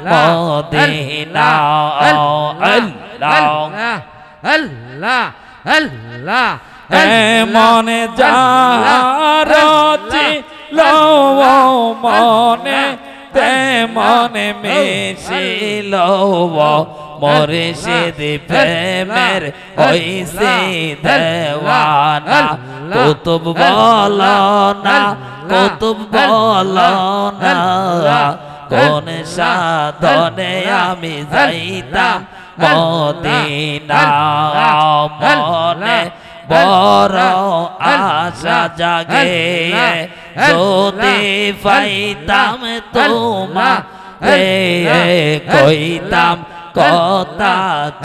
Medina আল্লাহ আল্লাহ আল্লাহ মনে যার ছিল মনে তেমনে মিশিল মুর্শিদ প্রেমের হইছে দেওয়ানা কুতুব বলো না কুতুব বলো না কোন সাধনে আমি যাইতাম মদিনা মনে বড় আশা জাগে যদি পাইতাম তোমারে কইতাম কথা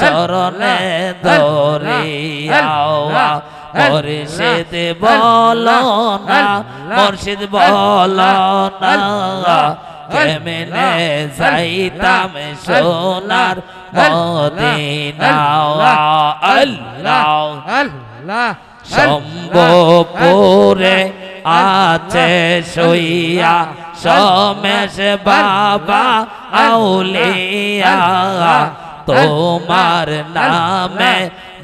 চরণে ধরিয়াও মুর্শিদ বলো না মুর্শিদ বলো না কেমনে যাইতাম সোনার মদিনা আল্লাহ আল্লাহ শম্ভুপুরে আছে শুইয়া সমেশ বাবা আউলিয়া তোমার নামে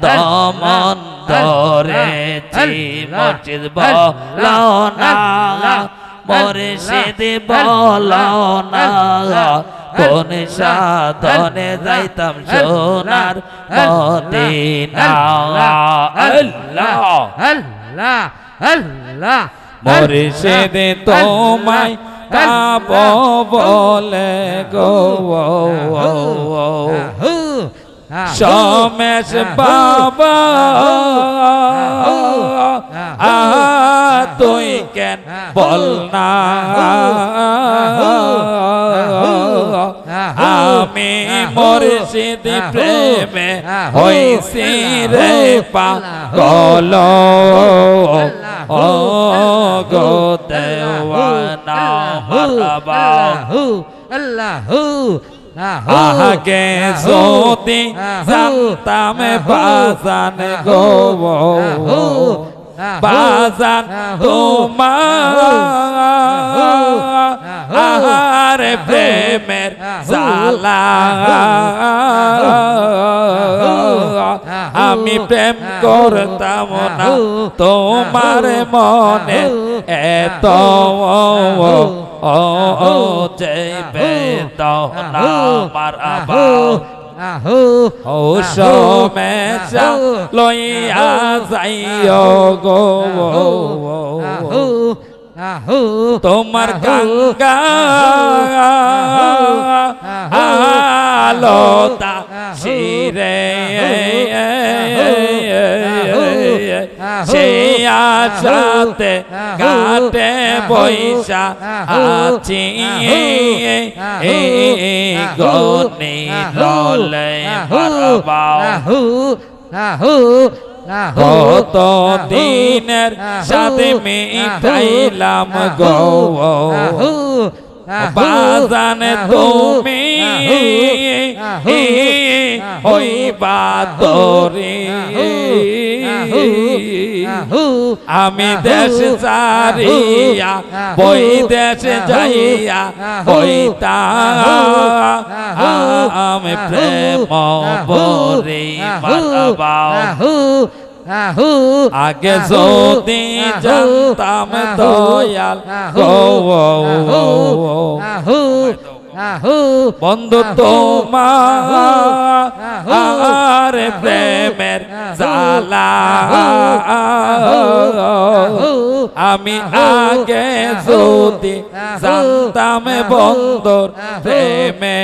দমন ধরেছি মুর্শিদ বলো না মুর্শিদ বলো না কোন সাধনে যাইতাম সোনার মদিনা আল্লাহ আল্লাহ আল্লাহ মুর্শিদ তোমায় কাব বলে গো সমেশ বাবা তুই কেন বল না আমি মুর্শিদ প্রেমে হইছি রে পাগল ও গো দেওয়ানা মারহাবা আল্লাহু আগে যদি জানতাম বাজান গো বাজান তোমার প্রেমের জালা আমি প্রেম করতাম না তোমার মনে এত যাইবে তো না মারহাবা ও সমেশা লইয়া যাইও গো তোমার গঙ্গা আলোতা শিরে সে আশাতে ঘাটে বৈশা আছি গনি ললে মারহাবা কত দিনের সাথে মিটাইলাম গো বাজান তুমি হইবা তোরে আমি দেশ ছাড়িয়া বই দেশ যাইয়া হইতাম প্রেম বরে মারহাবা আগে যদি জানতাম দয়াল বন্ধু তোমার প্রেমের জালা আমি আগে যদি জানতাম বন্ধুর প্রেমে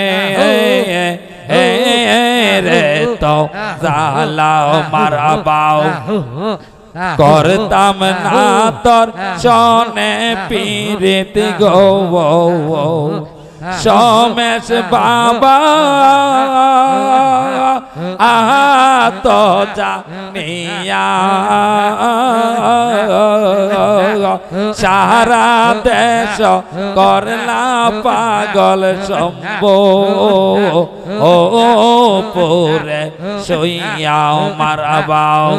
রে তো জালাও মারহাবাও করতাম না তোর সনে পীরিত গো সমেশ বাবা তো জানিয়া সারা দেশ করলা পাগল শম্ভু ও পুরে শুইয়াও মারহাবাও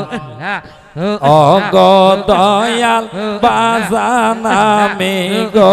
ও গো দয়াল বাজান আমি গো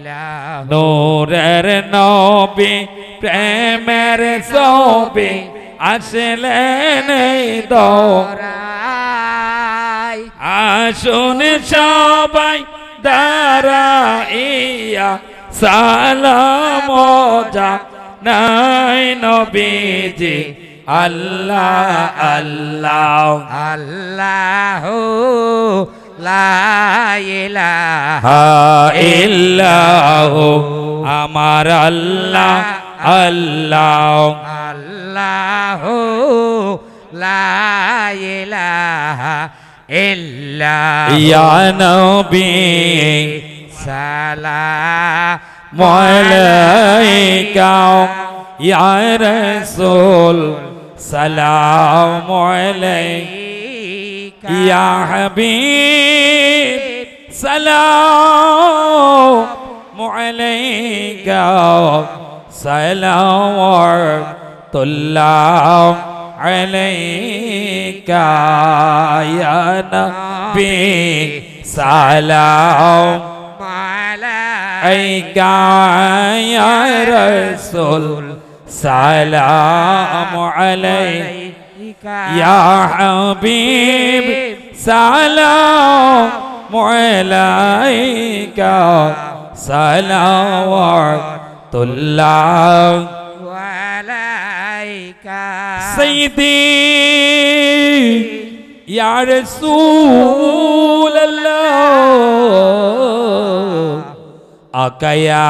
ইলাহু নূরের নবী প্রেমের ছবি আসলেন এই দরাই আসুন সবাই দাঁড়াইয়া সালাম জানাই নবীজি আল্লাহ আল্লাহ আল্লাহু লা ইলাহা ইল্লাহু আমার আল্লাহ আল্লাহ আল্লাহু লা ইলাহা ইল্লা ইয়া নবী সালাম আলাইকা ইয়া রাসূল সালাম আলাইকা ইয়া হাবিব সালাম আলাইকা সালাওয়াতুল্লাহ আলাইকা ইয়া নবী সালাম আলাইকা ইয়া রাসূল সালাম আলাইকা ইয়া হাবিব সালাম আলাইকা সালাওয়াতুল্লাহ আলাইকা সাইয়্যিদি ইয়া রাসূলুল্লাহ আকা ইয়া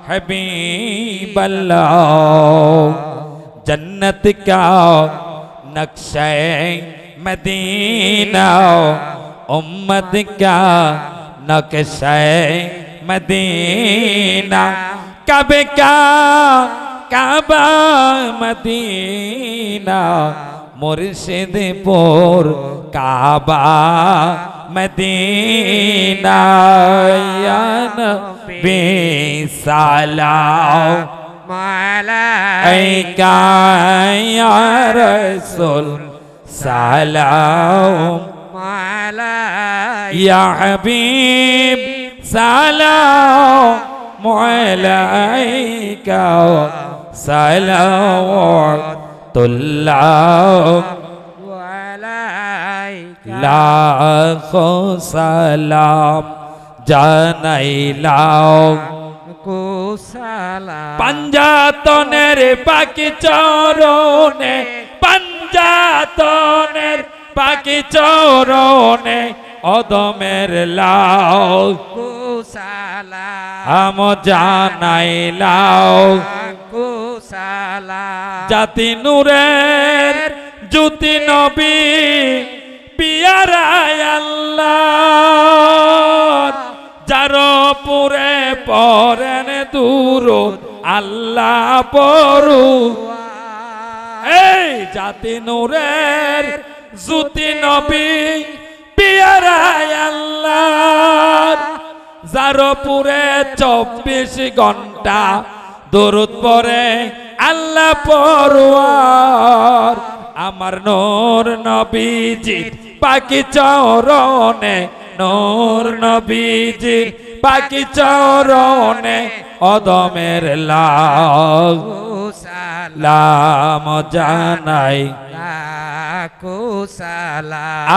হাবিবাল্লাহ जन्नत का नक्शे मदीना उम्मत का नक्शे मदीना कब का काबा मदीना मुर्शिदपुर काबा मदीना या नबी सलाम আলাইকা ইয়া রাসূল সালাম আলাইকা ইয়া হাবিব সালাম আলাইকা সালাওয়াতুল্লাহ আলাইকা লাখো সালাম জানাইলাম পাঞ্জাতনের পাখি চরণে পাঞ্জাতনের পাখি চরণে অদমের লাও আম জানাইলাও জাতি নূরের জ্যোতি নবী পিয়ারা আল্লাহ যার পুরে পরেন দুরুদ আল্লাহ পড়ু এই জাতি নূরের জ্যোতি নবী পিয়ারা আল্লাহ যার পুরে 24 ঘন্টা দরুদ পড়ে আল্লাহ পরওয়ার আমার নূর নবীজি পাকি চরণে নূর নবীজি পাকি চরণে অদমের লাম জানাই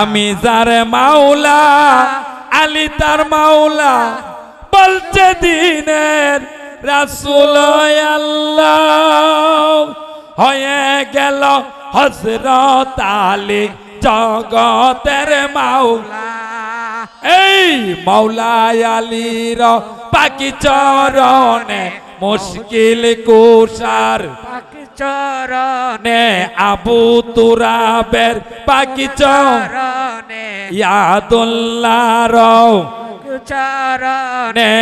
আমি যার মাওলা আলী তার মাওলা বলছে দিনের রাসূল আল্লাহ হয়ে গেল হযরত আলী জগতের মাওলা এই মাওলা আলীর পাকি চরণে মুশকিল কুশার পাকি চরণে আবু তুরাবের পাকি চরণে ইয়াদুল্লাহর চরণে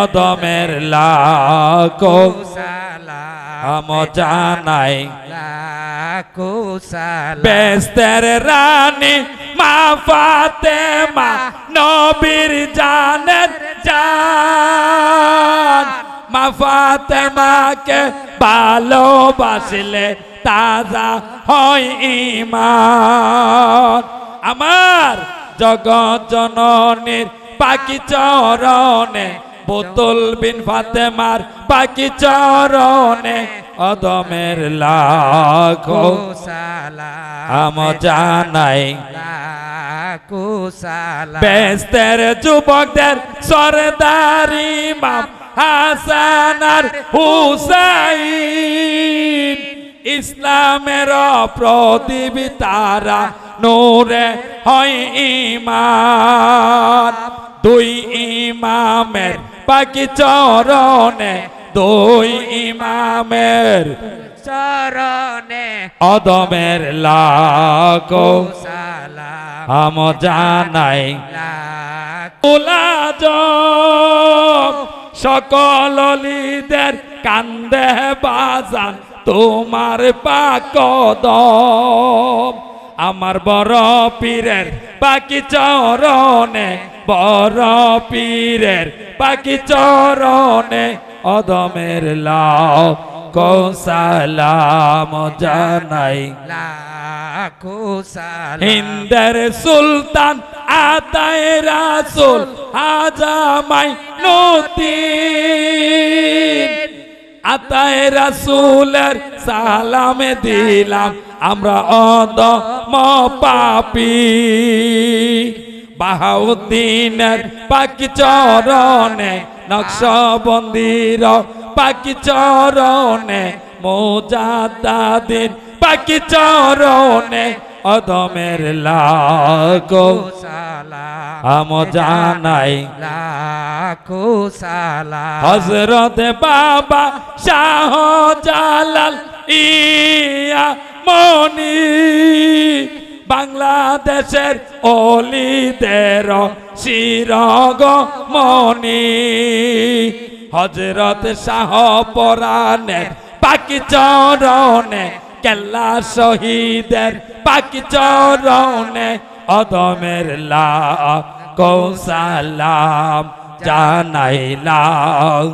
অদমের লাখো সালাম জানাই লাখো সালাম বেস্তের রানী মা ফাতেমা নবীর জানের জান মা ফাতেমাকে ভালোবাসলে তাজা হয় ঈমান আমার জগৎ জননীর পাকি চরণে বুতুল বিন ফাতেমার পাকি চরণে অদমের লাখো সালাম জানাই লাখো সালাম বেস্তের যুবকদের সরদার ইমাম হাসান আর হুসাইন ইসলামের প্রদীপ তারা নূরে হয় ঈমান দুই ইমামের পাকি চরণে দুই ইমামের চরণে অদমের লাখো সালাম জানাই লাখো উলাজম সকল লিদের কান্দে বাজান তোমার পাকদম আমার বড় পীরের পাকি চরণে বড় পীরের পাকি চরণে অদমের লাও সালাম জানাই লাখো সালাম হিন্দের সুলতান আতায় রাসূল হাজামাই নতিন আতায় রাসূলের সালামে দিলাম আমরা অদম পাপী বাহাউদ্দিনের পাকি চরণে নকশবন্দির পাকি চরণে মুজাদ্দিদ পাকি চরণে অদমের লাখো সালাম জানাই লাখো সালাম হযরত বাবা শাহ জালাল ইয়া মনি বাংলাদেশের অলিদের শিরোমণি হযরত শাহ পরাণের পাকি চরণে কেল্লা শহীদের পাকি চরণে অদমের লাখো সালাম জানাইলাম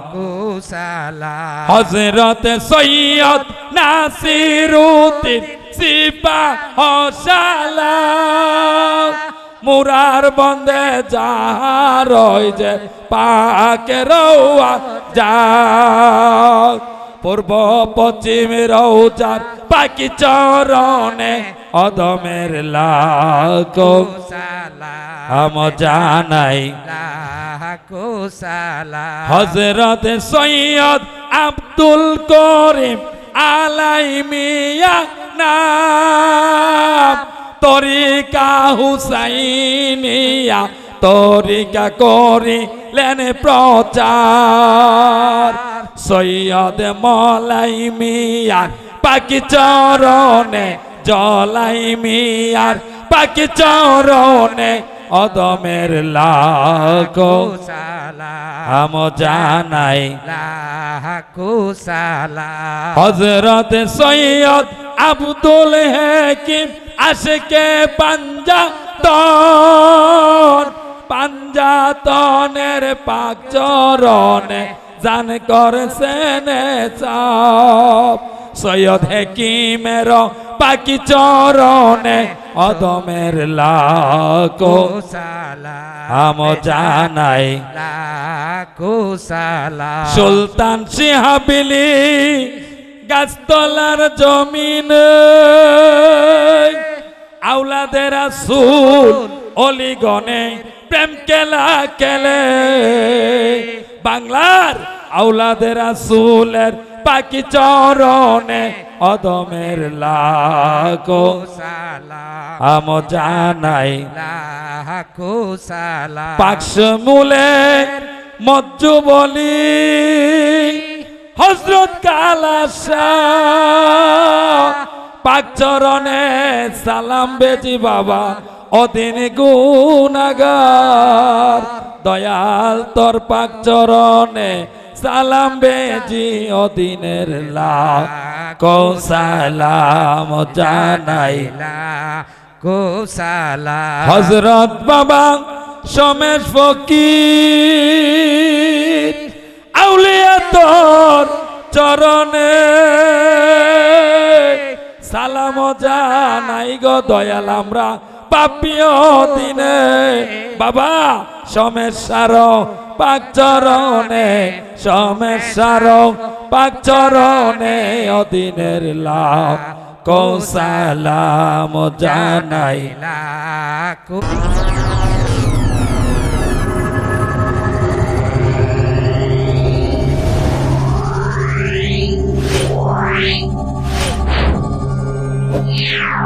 সালাম হযরত সৈয়দ নাসিরউদ্দিন সিপাহ সালাম মুরার বন্দে যাহার যে পাকে রওয়া যাও পূর্ব পশ্চিম রওজার পাকি চরণে অদমের লাখো সালাম জানাই লাখো সালাম হযরত সৈয়দ আব্দুল করিম আলাইমিয়া নাম তরিকা হুসাইনিয়া তরিকা করিলেন প্রচার সৈয়দ মলাই মিয়ার পাকি চরণে জলাই মিয়ার পাকি চরণে অদমের লাখো সালাম জানাই লাখো সালাম হযরত সৈয়দ আব্দুল হাকিম আশিকে পাঞ্জাতনের পাক চরণে জান করছেন চাপ সৈয়দ হাকিমের পাকি চরণে অদমের লাখো সালাম জানাই লাখো সালাম সুলতান সিহাবিলি গাছতলার জমিন আওলাদের রাসূল অলিগণে প্রেম খেলা খেলে বাংলার আওলাদের রাসূলের পাকি চরণে অদমের লাখো সালাম জানাই লাখো সালাম পাকশ মূলে মজ্জু বলি হযরত কালাশা পাক চরণে সালাম বেজি বাবা অদিন গুনাগার দয়াল তোর পাক চরণে সালাম বেজি অদিনের লাখো সালাম জানাই লাখো সালাম হযরত বাবা সমেশ ফকির আউলিয়া তোর চরণে সালাম জানাই গো দয়াল আমরা পাপিও দিনে বাবা সমস্যার পাক চরণে সমস্যারং পাক চরণে অদিনের লাভ কৌসালাম জানাই লাখো Yeah.